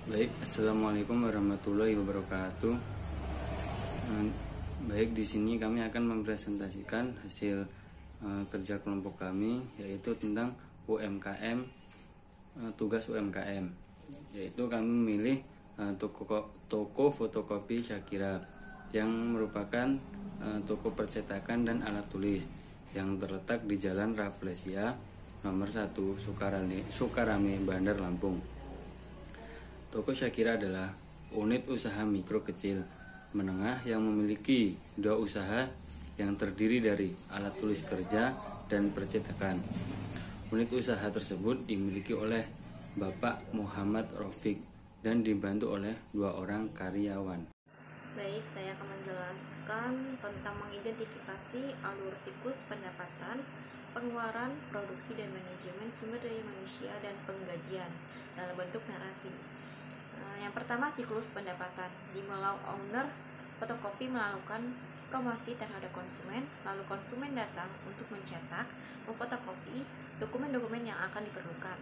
Baik, assalamualaikum warahmatullahi wabarakatuh. Eh, Baik, di sini kami akan mempresentasikan hasil kerja kelompok kami, yaitu tentang UMKM, tugas UMKM, yaitu kami memilih toko fotokopi Syakira yang merupakan toko percetakan dan alat tulis yang terletak di Jalan Rafflesia nomor 1 Sukarame, Bandar Lampung. Toko Syakira adalah unit usaha mikro kecil menengah yang memiliki dua usaha yang terdiri dari alat tulis kerja dan percetakan. Unit usaha tersebut dimiliki oleh Bapak Muhammad Rafiq dan dibantu oleh 2 orang karyawan. Baik, saya akan menjelaskan tentang mengidentifikasi alur siklus pendapatan, pengeluaran, produksi, dan manajemen sumber daya manusia dan penggajian dalam bentuk narasi. Yang pertama, siklus pendapatan. Dimulai owner fotokopi melakukan promosi terhadap konsumen, lalu konsumen datang untuk mencetak, memfotokopi dokumen-dokumen yang akan diperlukan.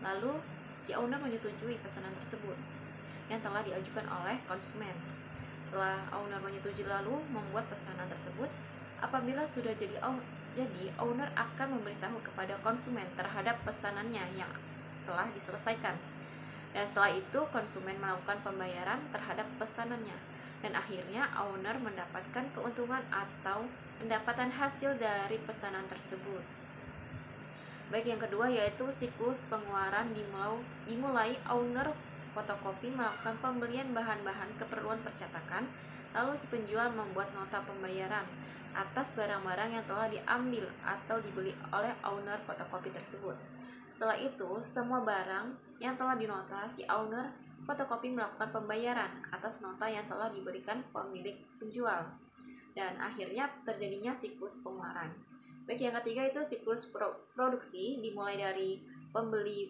Lalu, si owner menyetujui pesanan tersebut yang telah diajukan oleh konsumen. Setelah owner menyetujui lalu membuat pesanan tersebut, apabila sudah jadi owner akan memberitahu kepada konsumen terhadap pesanannya yang telah diselesaikan. Dan setelah itu konsumen melakukan pembayaran terhadap pesanannya. Dan akhirnya owner mendapatkan keuntungan atau pendapatan hasil dari pesanan tersebut. Baik, yang kedua yaitu siklus pengeluaran. Dimulai owner fotokopi melakukan pembelian bahan-bahan keperluan percetakan, lalu si penjual membuat nota pembayaran atas barang-barang yang telah diambil atau dibeli oleh owner fotokopi tersebut. Setelah itu, semua barang yang telah dinota, si owner fotokopi melakukan pembayaran atas nota yang telah diberikan pemilik penjual. Dan akhirnya terjadinya siklus pengeluaran. Baik, yang ketiga itu siklus produksi. Dimulai dari pembeli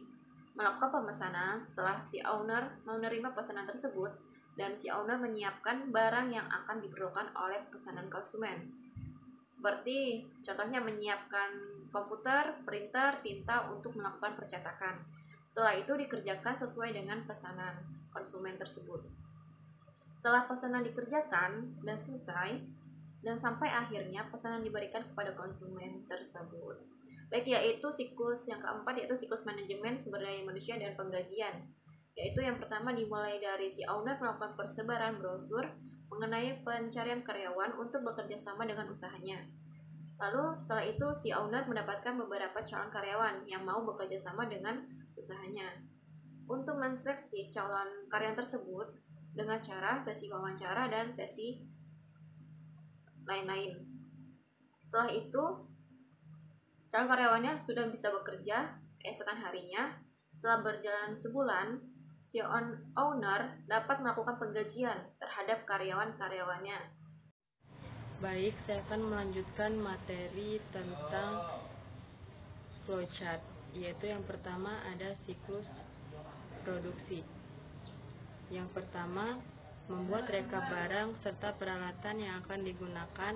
melakukan pemesanan, setelah si owner menerima pesanan tersebut dan si owner menyiapkan barang yang akan diperlukan oleh pesanan konsumen. Seperti contohnya menyiapkan komputer, printer, tinta untuk melakukan percetakan. Setelah itu dikerjakan sesuai dengan pesanan konsumen tersebut. Setelah pesanan dikerjakan dan selesai, dan sampai akhirnya pesanan diberikan kepada konsumen tersebut. Baik, yaitu siklus yang keempat yaitu siklus manajemen sumber daya manusia dan penggajian. Yaitu yang pertama dimulai dari si owner melakukan persebaran brosur mengenai pencarian karyawan untuk bekerja sama dengan usahanya. Lalu setelah itu si owner mendapatkan beberapa calon karyawan yang mau bekerja sama dengan usahanya. Untuk menseleksi calon karyawan tersebut dengan cara sesi wawancara dan sesi lain-lain. Setelah itu calon karyawannya sudah bisa bekerja keesokan harinya. Setelah berjalan sebulan, si owner dapat melakukan penggajian terhadap karyawan-karyawannya. Baik, saya akan melanjutkan materi tentang flowchart, yaitu yang pertama ada siklus produksi. Yang pertama, membuat rekap barang serta peralatan yang akan digunakan,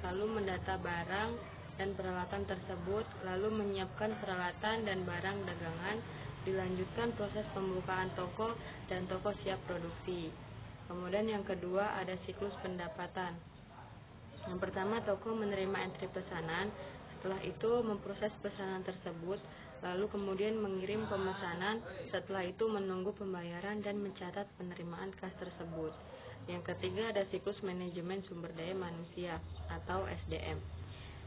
lalu mendata barang dan peralatan tersebut, lalu menyiapkan peralatan dan barang dagangan, dilanjutkan proses pembukaan toko dan toko siap produksi. Kemudian yang kedua ada siklus pendapatan. Yang pertama, toko menerima entry pesanan, setelah itu memproses pesanan tersebut, lalu kemudian mengirim pemesanan, setelah itu menunggu pembayaran dan mencatat penerimaan kas tersebut. Yang ketiga ada siklus manajemen sumber daya manusia atau SDM.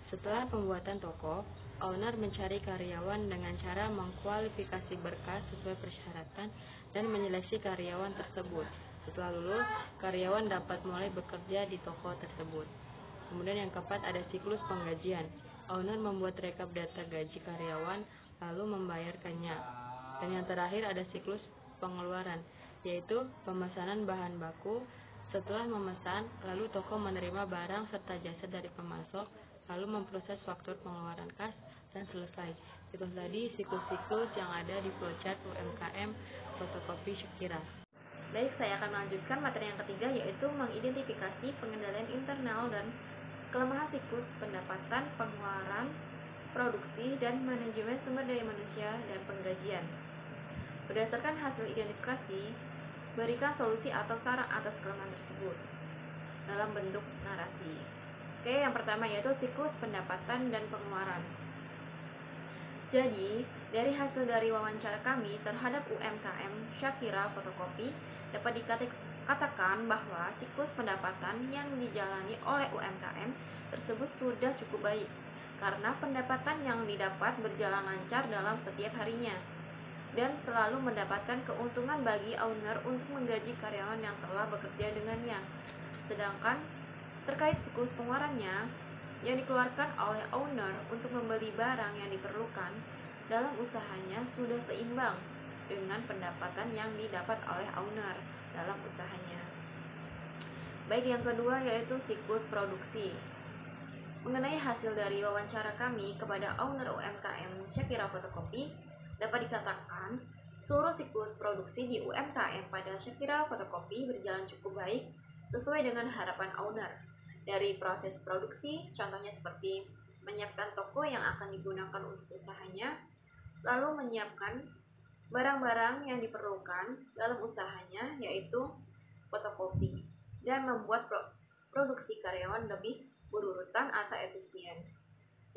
Setelah pembuatan toko, owner mencari karyawan dengan cara mengkualifikasi berkas sesuai persyaratan dan menyeleksi karyawan tersebut. Setelah lulus, karyawan dapat mulai bekerja di toko tersebut. Kemudian yang keempat ada siklus penggajian. Owner membuat rekap data gaji karyawan lalu membayarkannya. Dan yang terakhir ada siklus pengeluaran, yaitu pemesanan bahan baku. Setelah memesan, lalu toko menerima barang serta jasa dari pemasok, lalu memproses faktur pengeluaran kas dan selesai. Itu tadi siklus-siklus yang ada di flowchart UMKM fotokopi Syakira. Baik, saya akan melanjutkan materi yang ketiga yaitu mengidentifikasi pengendalian internal dan kelemahan siklus pendapatan, pengeluaran, produksi, dan manajemen sumber daya manusia dan penggajian. Berdasarkan hasil identifikasi, berikan solusi atau saran atas kelemahan tersebut dalam bentuk narasi. Oke, yang pertama yaitu siklus pendapatan dan pengeluaran. Jadi, dari hasil dari wawancara kami terhadap UMKM Shakira Fotokopi dapat dikatakan bahwa siklus pendapatan yang dijalani oleh UMKM tersebut sudah cukup baik karena pendapatan yang didapat berjalan lancar dalam setiap harinya dan selalu mendapatkan keuntungan bagi owner untuk menggaji karyawan yang telah bekerja dengannya. Sedangkan terkait siklus pengeluarannya yang dikeluarkan oleh owner untuk membeli barang yang diperlukan dalam usahanya sudah seimbang dengan pendapatan yang didapat oleh owner dalam usahanya. Baik, yang kedua yaitu siklus produksi. Mengenai hasil dari wawancara kami kepada owner UMKM Shakira Fotokopi, dapat dikatakan seluruh siklus produksi di UMKM pada Shakira Fotokopi berjalan cukup baik sesuai dengan harapan owner. Dari proses produksi, contohnya seperti menyiapkan toko yang akan digunakan untuk usahanya, lalu menyiapkan barang-barang yang diperlukan dalam usahanya, yaitu fotokopi, dan membuat produksi karyawan lebih berurutan atau efisien.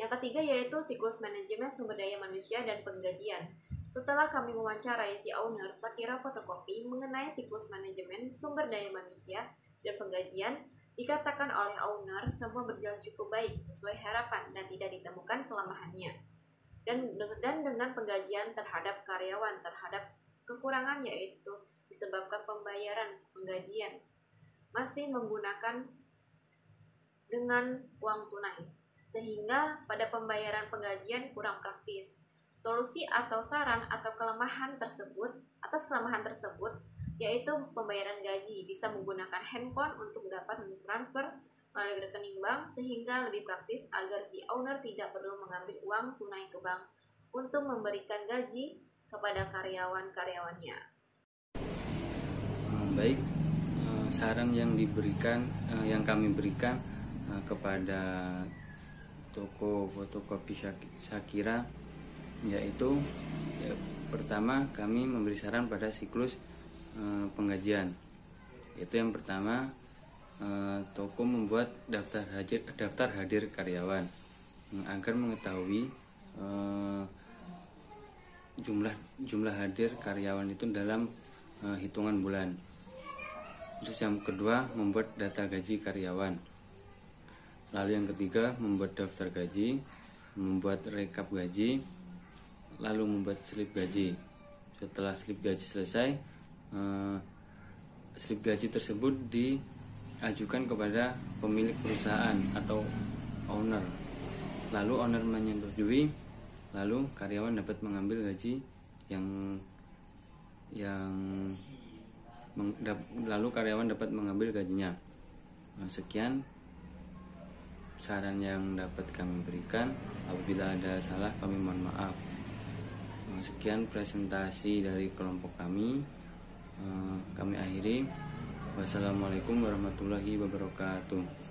Yang ketiga yaitu siklus manajemen sumber daya manusia dan penggajian. Setelah kami mewawancarai si owner Shakira Fotokopi mengenai siklus manajemen sumber daya manusia dan penggajian, dikatakan oleh owner semua berjalan cukup baik sesuai harapan dan tidak ditemukan kelemahannya. Dan dengan penggajian terhadap karyawan terhadap kekurangan yaitu disebabkan pembayaran penggajian masih menggunakan dengan uang tunai, sehingga pada pembayaran penggajian kurang praktis. Solusi atau saran atau kelemahan tersebut yaitu pembayaran gaji bisa menggunakan handphone untuk dapat mentransfer melalui rekening bank sehingga lebih praktis agar si owner tidak perlu mengambil uang tunai ke bank untuk memberikan gaji kepada karyawan-karyawannya. Baik, saran yang kami berikan kepada toko fotokopi Shakira yaitu pertama kami memberi saran pada siklus penggajian. Itu yang pertama, toko membuat daftar hadir karyawan agar mengetahui jumlah hadir karyawan itu dalam hitungan bulan. Terus yang kedua, membuat data gaji karyawan. Lalu yang ketiga, membuat daftar gaji, membuat rekap gaji, lalu membuat slip gaji. Setelah slip gaji selesai, slip gaji tersebut diajukan kepada pemilik perusahaan atau owner. Lalu owner menyetujui, lalu karyawan dapat mengambil gaji lalu karyawan dapat mengambil gajinya. Sekian saran yang dapat kami berikan. Apabila ada salah kami mohon maaf. Sekian presentasi dari kelompok kami. Kami akhiri. Wassalamualaikum warahmatullahi wabarakatuh.